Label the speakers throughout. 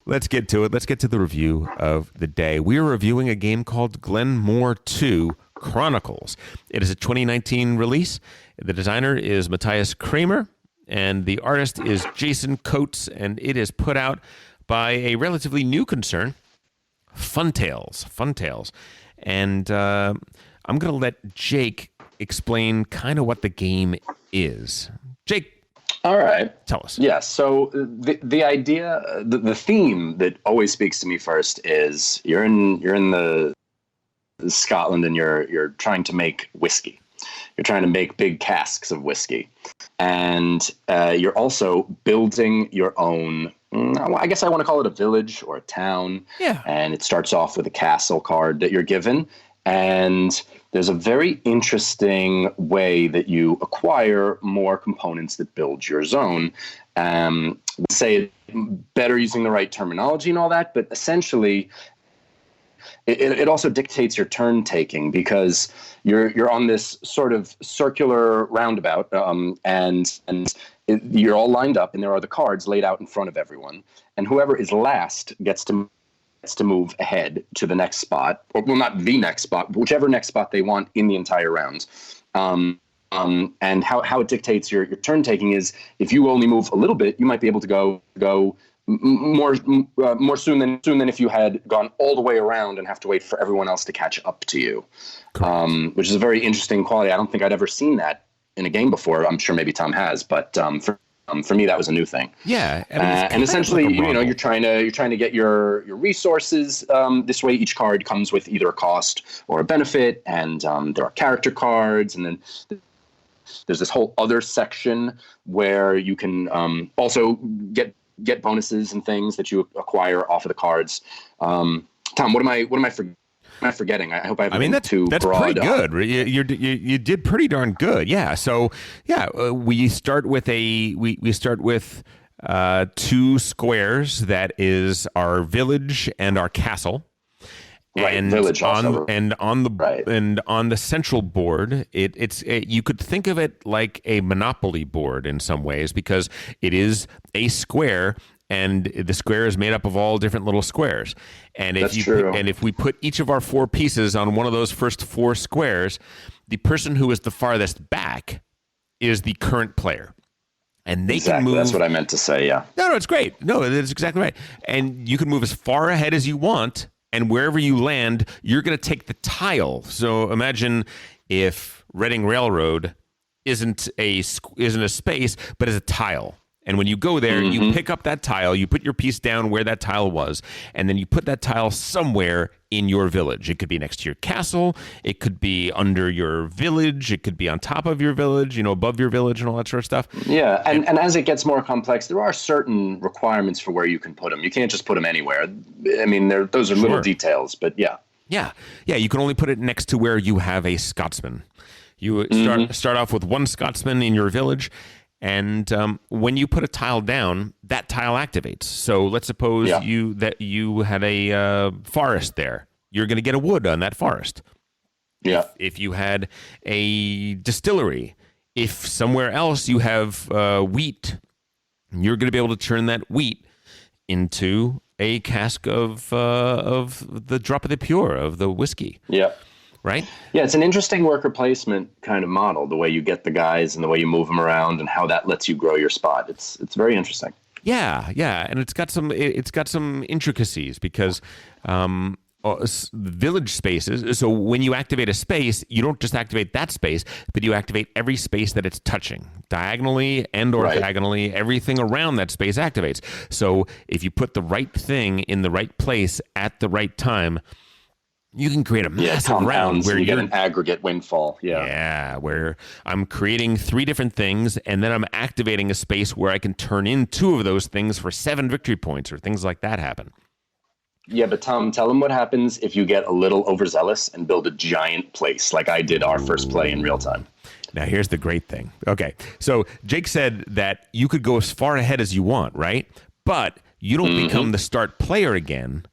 Speaker 1: let's get to it. Let's get to the review of the day. We are reviewing a game called Glen 2 Chronicles. It is a 2019 release. The designer is Matthias Kramer, and the artist is Jason Coates, and it is put out by a relatively new concern, Funtails. And I'm going to let Jake explain kind of what the game is. Jake,
Speaker 2: all right.
Speaker 1: Tell us.
Speaker 2: Yeah. So the idea, the theme that always speaks to me first is you're in the Scotland and you're trying to make whiskey. You're trying to make big casks of whiskey, and you're also building your own. I guess I want to call it a village or a town.
Speaker 1: Yeah.
Speaker 2: And it starts off with a castle card that you're given, and there's a very interesting way that you acquire more components that build your zone. Let's say better using the right terminology and all that, but essentially it also dictates your turn taking, because you're on this sort of circular roundabout, and you're all lined up, and there are the cards laid out in front of everyone, and whoever is last gets to move ahead to the next spot, or well, not the next spot, whichever next spot they want in the entire round. And how it dictates your turn taking is if you only move a little bit, you might be able to go more soon than if you had gone all the way around and have to wait for everyone else to catch up to you. Which is a very interesting quality. I don't think I'd ever seen that in a game before. I'm sure maybe Tom has, but for me, that was a new thing.
Speaker 1: Yeah,
Speaker 2: and essentially, like you're trying to get your resources. This way, each card comes with either a cost or a benefit, and there are character cards, and then there's this whole other section where you can also get bonuses and things that you acquire off of the cards. Tom, what am I forgetting? I hope I haven't been too broad.
Speaker 1: That's pretty good. You did pretty darn good. Yeah. So we start with two squares. That is our village and our castle.
Speaker 2: Right,
Speaker 1: and
Speaker 2: village also.
Speaker 1: And on the central board, you could think of it like a Monopoly board in some ways, because it is a square, and the square is made up of all different little squares. And if we put each of our four pieces on one of those first four squares, the person who is the farthest back is the current player. And they can move.
Speaker 2: That's what I meant to say. Yeah.
Speaker 1: No, it's great. No, that's exactly right. And you can move as far ahead as you want. And wherever you land, you're going to take the tile. So imagine if Reading Railroad isn't a space, but is a tile. And when you go there, you pick up that tile, you put your piece down where that tile was, and then you put that tile somewhere in your village. It could be next to your castle. It could be under your village. It could be on top of your village, above your village and all that sort of stuff.
Speaker 2: Yeah, and as it gets more complex, there are certain requirements for where you can put them. You can't just put them anywhere. I mean, those are little details, but yeah.
Speaker 1: Yeah, you can only put it next to where you have a Scotsman. You start off with one Scotsman in your village, and when you put a tile down, that tile activates. So let's suppose you had a forest there. You're going to get a wood on that forest.
Speaker 2: Yeah.
Speaker 1: If you had a distillery, if somewhere else you have wheat, you're going to be able to turn that wheat into a cask of the drop of the pure, of the whiskey.
Speaker 2: Yeah.
Speaker 1: Right?
Speaker 2: Yeah, it's an interesting worker placement kind of model, the way you get the guys and the way you move them around and how that lets you grow your spot. It's very interesting.
Speaker 1: Yeah, and it's got some intricacies, because village spaces. So when you activate a space, you don't just activate that space, but you activate every space that it's touching, diagonally and diagonally. Everything around that space activates. So if you put the right thing in the right place at the right time, you can create a massive round where
Speaker 2: you get an aggregate windfall.
Speaker 1: Yeah, where I'm creating 3 different things, and then I'm activating a space where I can turn in 2 of those things for 7 victory points, or things like that happen.
Speaker 2: Yeah, but Tom, tell them what happens if you get a little overzealous and build a giant place like I did our first play in real time.
Speaker 1: Now, here's the great thing. Okay, so Jake said that you could go as far ahead as you want, right? But you don't become the start player again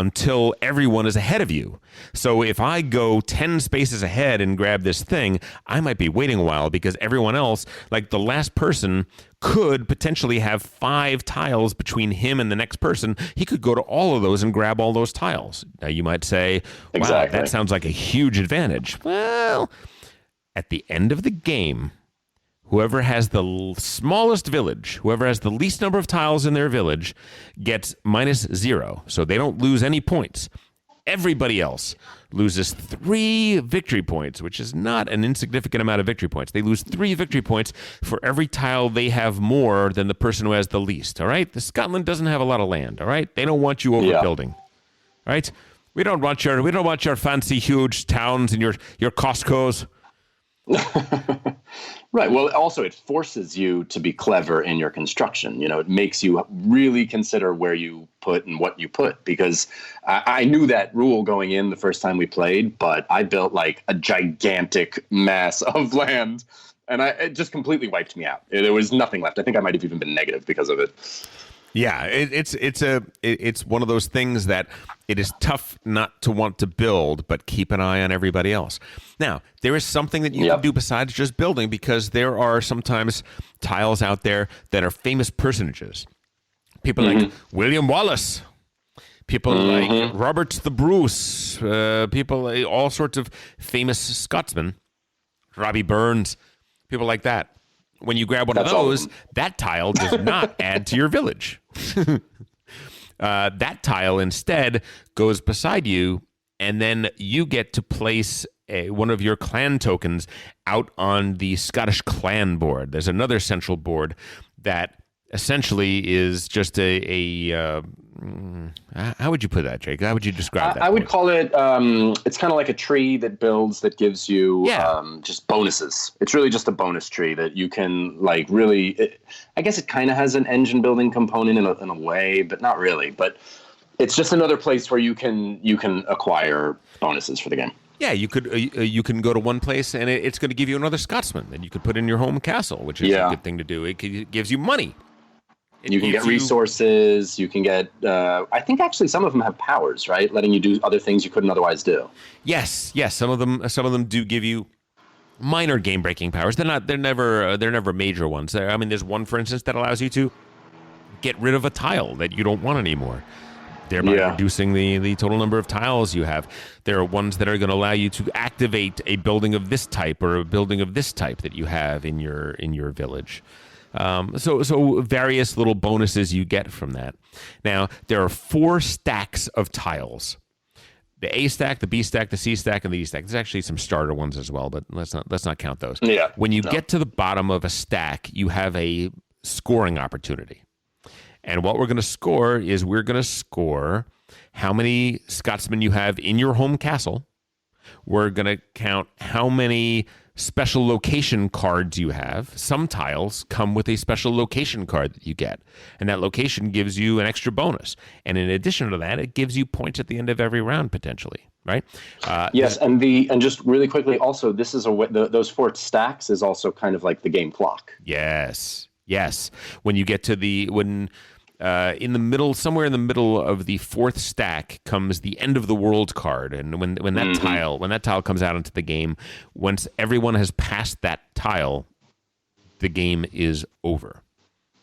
Speaker 1: until everyone is ahead of you. So if I go 10 spaces ahead and grab this thing, I might be waiting a while because everyone else, like the last person, could potentially have 5 tiles between him and the next person. He could go to all of those and grab all those tiles. Now you might say, wow,
Speaker 2: Exactly.
Speaker 1: that sounds like a huge advantage. Well, at the end of the game, whoever has the smallest village, whoever has the least number of tiles in their village, gets -0. So they don't lose any points. Everybody else loses 3 victory points, which is not an insignificant amount of victory points. They lose 3 victory points for every tile they have more than the person who has the least. All right? The Scotland doesn't have a lot of land. All right? They don't want you overbuilding. All right? We don't want your fancy huge towns and your Costco's.
Speaker 2: Right. Well, also it forces you to be clever in your construction. It makes you really consider where you put and what you put, because I knew that rule going in the first time we played, but I built like a gigantic mass of land and it just completely wiped me out. There was nothing left. I think I might have even been negative because of it.
Speaker 1: Yeah, it's one of those things that it is tough not to want to build, but keep an eye on everybody else. Now, there is something that you can do besides just building, because there are sometimes tiles out there that are famous personages. People like William Wallace, people like Robert the Bruce, people, all sorts of famous Scotsmen, Robbie Burns, people like that. When you grab one of those, that tile does not add to your village. That tile instead goes beside you, and then you get to place one of your clan tokens out on the Scottish clan board. There's another central board that essentially is just how would you put that, Jake? How would you describe that?
Speaker 2: I would call it, it's kind of like a tree that builds that gives you just bonuses. It's really just a bonus tree that you can like really, I guess it kind of has an engine building component in a way, but not really. But it's just another place where you can acquire bonuses for the game.
Speaker 1: Yeah, you can go to one place and it's going to give you another Scotsman that you could put in your home castle, which is a good thing to do. It gives you money.
Speaker 2: You can get resources. You can get. I think actually some of them have powers, right? Letting you do other things you couldn't otherwise do.
Speaker 1: Yes. Some of them do give you minor game-breaking powers. They're never major ones. I mean, there's one, for instance, that allows you to get rid of a tile that you don't want anymore, thereby reducing the total number of tiles you have. There are ones that are going to allow you to activate a building of this type or a building of this type that you have in your village. So various little bonuses you get from that. Now, there are 4 stacks of tiles. The A stack, the B stack, the C stack, and the E stack. There's actually some starter ones as well, but let's not count those.
Speaker 2: Yeah.
Speaker 1: When you get to the bottom of a stack, you have a scoring opportunity. And what we're going to score is we're going to score how many Scotsmen you have in your home castle. We're going to count how many special location cards you have. Some tiles come with a special location card that you get, and that location gives you an extra bonus. And in addition to that, it gives you points at the end of every round potentially, right?
Speaker 2: Yes, and just really quickly, also this is those 4 stacks is also kind of like the game clock.
Speaker 1: Yes. When you get to in the middle, somewhere in the middle of the 4th stack comes the end of the world card, and when that tile comes out into the game, once everyone has passed that tile, the game is over.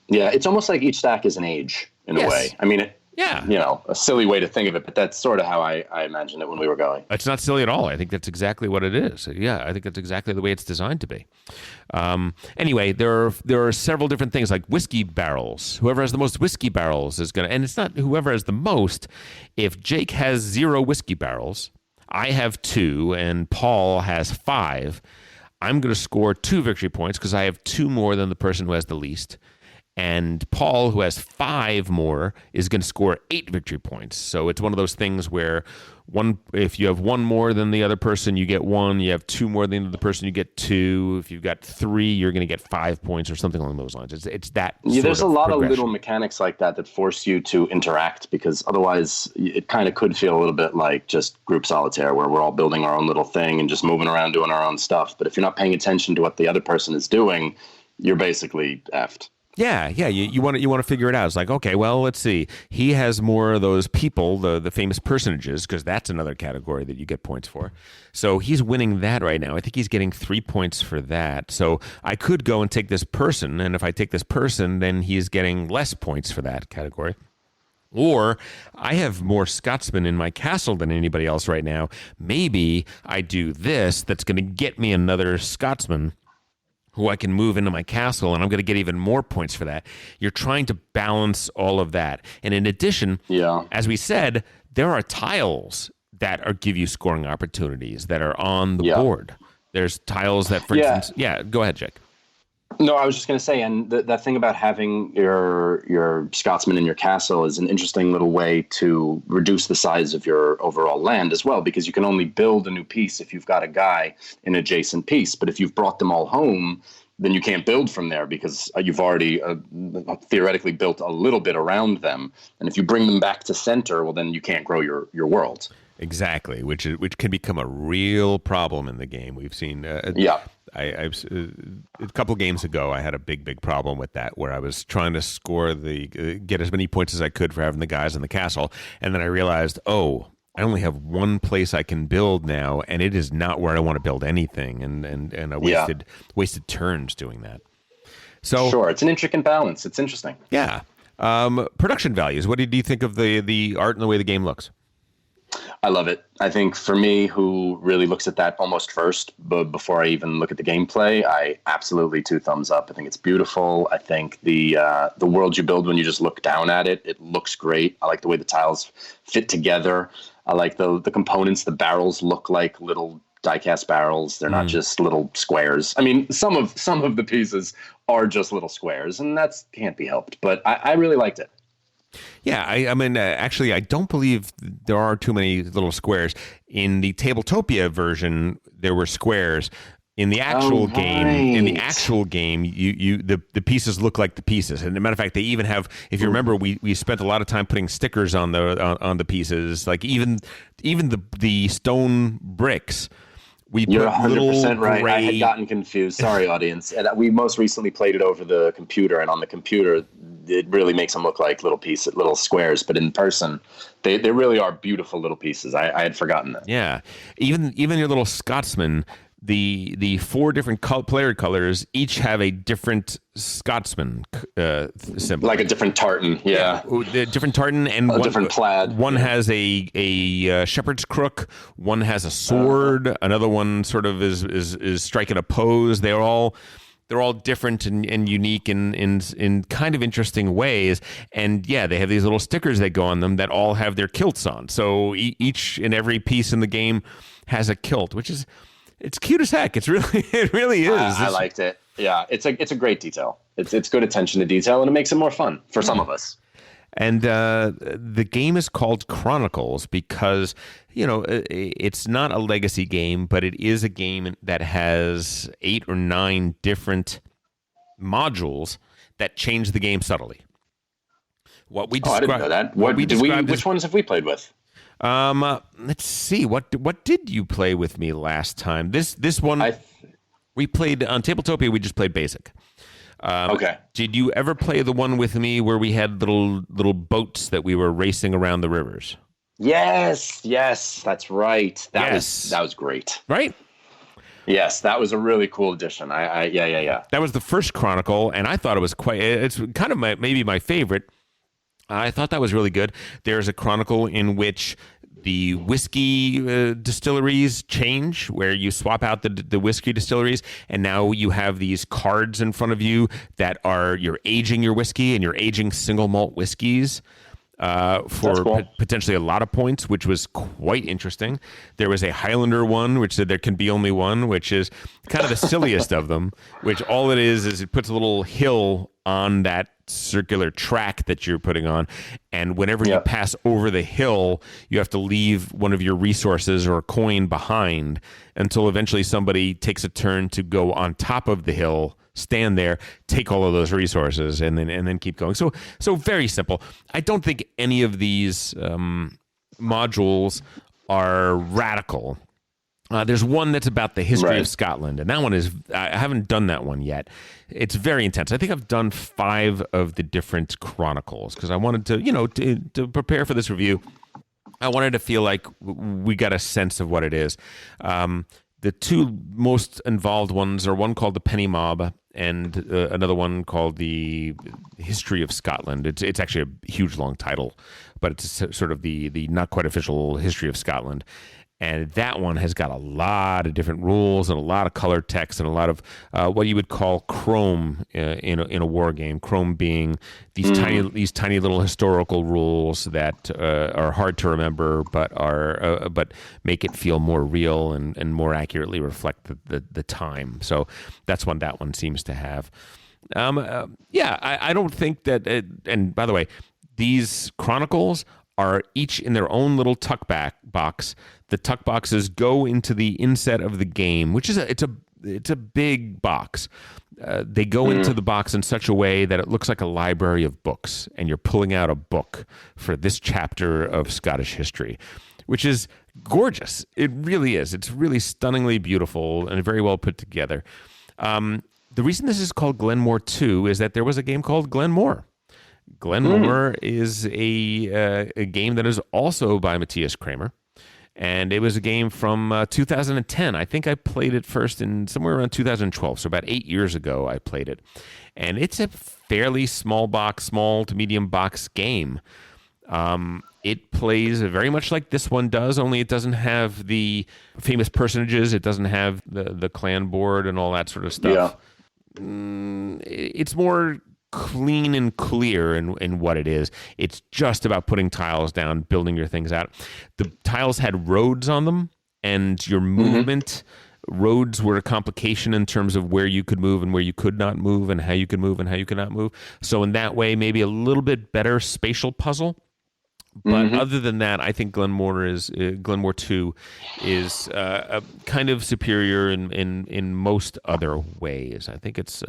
Speaker 2: Yeah, it's almost like each stack is an age in a way. I mean, a silly way to think of it, but that's sort of how I imagined it when we were going.
Speaker 1: It's not silly at all. I think that's exactly what it is. Yeah, I think that's exactly the way it's designed to be. Anyway, there are several different things like whiskey barrels. Whoever has the most whiskey barrels is going to, and it's not whoever has the most. If Jake has 0 whiskey barrels, I have 2, and Paul has 5, I'm going to score 2 victory points because I have 2 more than the person who has the least. And Paul, who has 5 more, is going to score 8 victory points. So it's one of those things where if you have 1 more than the other person, you get 1. You have 2 more than the other person, you get 2. If you've got 3, you're going to get 5 points or something along those lines. It's that.
Speaker 2: Yeah, there's a lot of little mechanics like that force you to interact, because otherwise it kind of could feel a little bit like just group solitaire, where we're all building our own little thing and just moving around doing our own stuff. But if you're not paying attention to what the other person is doing, you're basically effed.
Speaker 1: Yeah, yeah. You want to figure it out. It's like, okay, well, let's see. He has more of those people, the famous personages, because that's another category that you get points for. So he's winning that right now. I think he's getting 3 points for that. So I could go and take this person, and if I take this person, then he's getting less points for that category. Or I have more Scotsmen in my castle than anybody else right now. Maybe I do this. That's going to get me another Scotsman who I can move into my castle, and I'm going to get even more points for that. You're trying to balance all of that. And in addition, as we said, there are tiles that give you scoring opportunities that are on the board. There's tiles that, for instance, go ahead, Jake.
Speaker 2: No, I was just going to say, and that thing about having your Scotsman in your castle is an interesting little way to reduce the size of your overall land as well, because you can only build a new piece if you've got a guy in an adjacent piece. But if you've brought them all home, then you can't build from there because you've already theoretically built a little bit around them. And if you bring them back to center, well, then you can't grow your world.
Speaker 1: Exactly, which can become a real problem in the game. We've seen. A couple of games ago, I had a big problem with that, where I was trying to get as many points as I could for having the guys in the castle, and then I realized, I only have one place I can build now, and it is not where I want to build anything, and I wasted turns doing that. So
Speaker 2: sure, it's an intricate balance. It's interesting.
Speaker 1: Yeah. Production values. What do you think of the art and the way the game looks?
Speaker 2: I love it. I think for me, who really looks at that almost first, but before I even look at the gameplay, I absolutely 2 thumbs up. I think it's beautiful. I think the world you build when you just look down at it, it looks great. I like the way the tiles fit together. I like the components. The barrels look like little die-cast barrels. They're not just little squares. I mean, some of the pieces are just little squares, and that can't be helped. But I really liked it.
Speaker 1: Yeah, I mean, actually, I don't believe there are too many little squares. In the Tabletopia version, there were squares. In the actual game, the pieces look like the pieces. And as a matter of fact, they even have. If you remember, we spent a lot of time putting stickers on the pieces. Like even the stone bricks.
Speaker 2: You're 100% right. I had gotten confused. Sorry, audience. And we most recently played it over the computer, and on the computer, it really makes them look like little squares. But in person, they really are beautiful little pieces. I had forgotten that.
Speaker 1: Yeah, even your little Scotsman. The 4 different player colors each have a different Scotsman symbol,
Speaker 2: like a different tartan. Yeah,
Speaker 1: the different tartan and
Speaker 2: a different plaid.
Speaker 1: One has a shepherd's crook. One has a sword. Another one sort of is striking a pose. They're all different and unique in kind of interesting ways. And yeah, they have these little stickers that go on them that all have their kilts on. So each and every piece in the game has a kilt, which is. It's cute as heck. It really is.
Speaker 2: I liked it. Yeah, it's a great detail. It's good attention to detail, and it makes it more fun for some of us.
Speaker 1: And the game is called Chronicles because it's not a legacy game, but it is a game that has 8 or 9 different modules that change the game subtly. What we describe,
Speaker 2: I didn't know that. Which ones have we played with?
Speaker 1: Let's see. What did you play with me last time? This one we played on Tabletopia. We just played basic.
Speaker 2: Okay.
Speaker 1: Did you ever play the one with me where we had little boats that we were racing around the rivers?
Speaker 2: Yes, that's right. That was great.
Speaker 1: Right?
Speaker 2: Yes, that was a really cool addition. Yeah.
Speaker 1: That was the first Chronicle, and I thought it was it's kind of maybe my favorite. I thought that was really good. There's a Chronicle in which the whiskey distilleries change, where you swap out the whiskey distilleries, and now you have these cards in front of you that you're aging your whiskey, and you're aging single malt whiskeys for
Speaker 2: cool.
Speaker 1: Potentially a lot of points, which was quite interesting. There was a Highlander one, which said there can be only one, which is kind of the silliest of them, which all it is it puts a little hill on that circular track that you're putting on, and whenever you pass over the hill, you have to leave one of your resources or a coin behind until eventually somebody takes a turn to go on top of the hill, stand there, take all of those resources, and then keep going. So very simple. I don't think any of these modules are radical. There's one that's about the history
Speaker 2: Right.
Speaker 1: of Scotland, and that one is, I haven't done that one yet. It's very intense. I think I've done 5 of the different chronicles because I wanted to, to prepare for this review. I wanted to feel like we got a sense of what it is. The 2 most involved ones are one called The Penny Mob and another one called The History of Scotland. It's actually a huge long title, but it's sort of the not quite official history of Scotland. And that one has got a lot of different rules and a lot of color text and a lot of what you would call chrome in a war game. Chrome being these tiny little historical rules that are hard to remember, but make it feel more real and more accurately reflect the time. So that's one that one seems to have. I don't think that. And by the way, these chronicles are each in their own little tuck back box. The tuck boxes go into the inset of the game, which is it's a big box. They go into the box in such a way that it looks like a library of books, and you're pulling out a book for this chapter of Scottish history, which is gorgeous. It really is. It's really stunningly beautiful and very well put together. The reason this is called Glenmore 2 is that there was a game called Glenmore. Glenmore is a game that is also by Matthias Kramer, and it was a game from 2010. I think I played it first in somewhere around 2012, so about 8 years ago I played it, and it's a fairly small to medium box game. It plays very much like this one does, only it doesn't have the famous personages. It doesn't have the clan board and all that sort of stuff. It's more clean and clear in what it is. It's just about putting tiles down, building your things out. The tiles had roads on them, and your movement roads were a complication in terms of where you could move and where you could not move, and how you could move and how you could not move. So in that way, maybe a little bit better spatial puzzle. But other than that, I think Glenmore 2 is kind of superior in most other ways. I think it's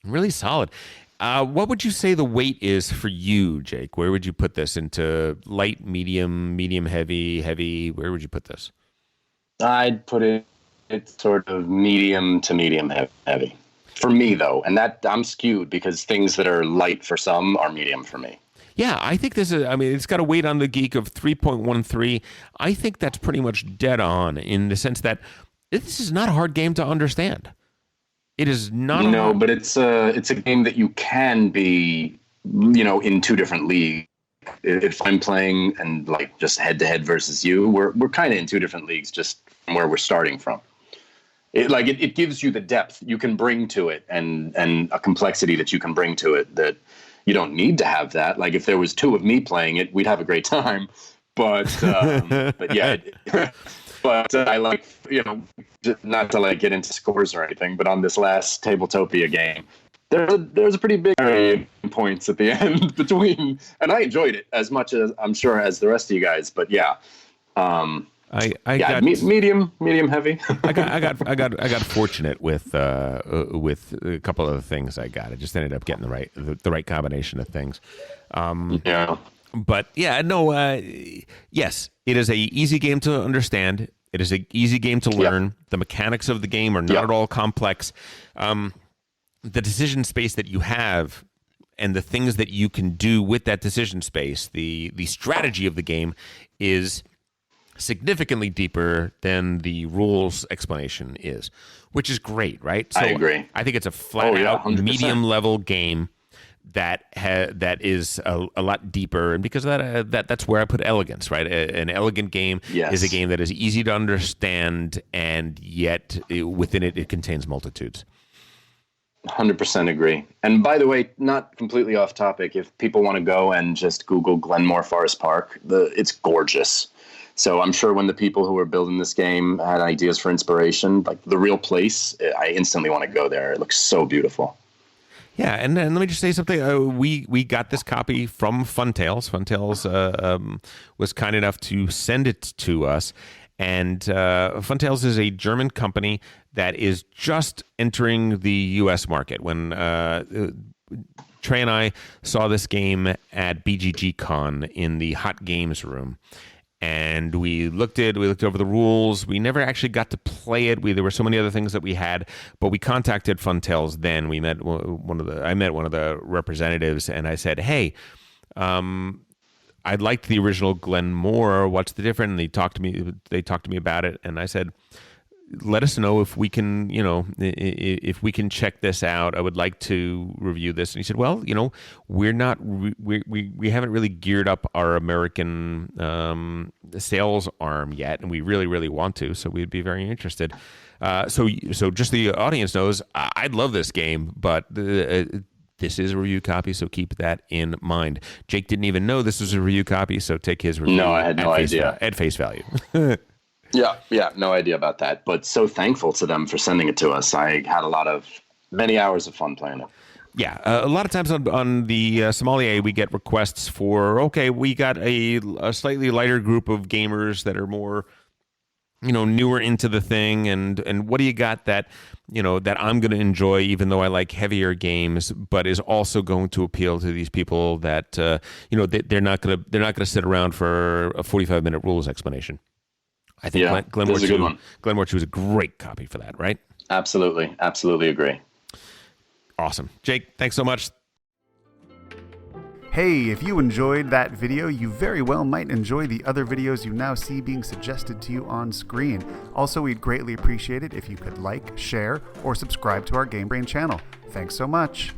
Speaker 1: really solid. What would you say the weight is for you, Jake? Where would you put this? Into light, medium, heavy? Where would you put this?
Speaker 2: I'd put it sort of medium to medium heavy. For me, though, and that I'm skewed because things that are light for some are medium for me.
Speaker 1: Yeah, I think this is, it's got a weight on the Geek of 3.13. I think that's pretty much dead on in the sense that this is not a hard game to understand. It is not.
Speaker 2: No, but it's a game that you can be, in 2 different leagues. If I'm playing and like just head to head versus you, we're kind of in 2 different leagues just from where we're starting from. It gives you the depth you can bring to it and a complexity that you can bring to it that you don't need to have that. Like if there was 2 of me playing it, we'd have a great time. But yeah. But I like, not to like get into scores or anything, but on this last Tabletopia game, there's a pretty big area of points at the end between, and I enjoyed it as much as I'm sure as the rest of you guys. But yeah,
Speaker 1: I got
Speaker 2: medium heavy.
Speaker 1: I got fortunate with a couple of the things I got. I just ended up getting the right combination of things.
Speaker 2: Yeah.
Speaker 1: But yeah, no. Yes, it is a easy game to understand. It is an easy game to learn. Yep. The mechanics of the game are not at all complex. The decision space that you have and the things that you can do with that decision space, the strategy of the game is significantly deeper than the rules explanation is, which is great, right? So
Speaker 2: I agree.
Speaker 1: I think it's a flat-out medium-level game that is a lot deeper, and because of that's where I put elegance, right? An elegant game is a game that is easy to understand, and yet within it contains multitudes.
Speaker 2: 100% agree. And by the way, not completely off topic, if people want to go and just Google Glenmore Forest Park, it's gorgeous. So I'm sure when the people who were building this game had ideas for inspiration, like the real place, I instantly want to go there. It looks so beautiful.
Speaker 1: Yeah, and let me just say something. We got this copy from Funtails. Funtails was kind enough to send it to us. And Funtails is a German company that is just entering the U.S. market. When Trey and I saw this game at BGG Con in the Hot Games room, and we looked over the rules. We never actually got to play it. There were so many other things that we had, but we contacted Funtails then. I met one of the representatives, and I said, hey, I liked the original Glen more. What's the difference? And they talked to me about it, and I said, let us know if we can, if we can check this out. I would like to review this. And he said, well, we haven't really geared up our American sales arm yet, and we really, really want to. So we'd be very interested. So just the audience knows, I'd love this game, but this is a review copy, so keep that in mind. Jake didn't even know this was a review copy, so take his review.
Speaker 2: No, I had no idea.
Speaker 1: At face value.
Speaker 2: Yeah, no idea about that. But so thankful to them for sending it to us. I had many hours of fun playing it.
Speaker 1: Yeah, a lot of times on the Sommelier, we get requests for, okay, we got a slightly lighter group of gamers that are more, newer into the thing, and what do you got that, that I'm going to enjoy, even though I like heavier games, but is also going to appeal to these people that, they're not going to sit around for a 45-minute rules explanation. I think Glenmore 2 is a great copy for that, right?
Speaker 2: Absolutely agree.
Speaker 1: Awesome. Jake, thanks so much.
Speaker 3: Hey, if you enjoyed that video, you very well might enjoy the other videos you now see being suggested to you on screen. Also, we'd greatly appreciate it if you could like, share, or subscribe to our Game Brain channel. Thanks so much.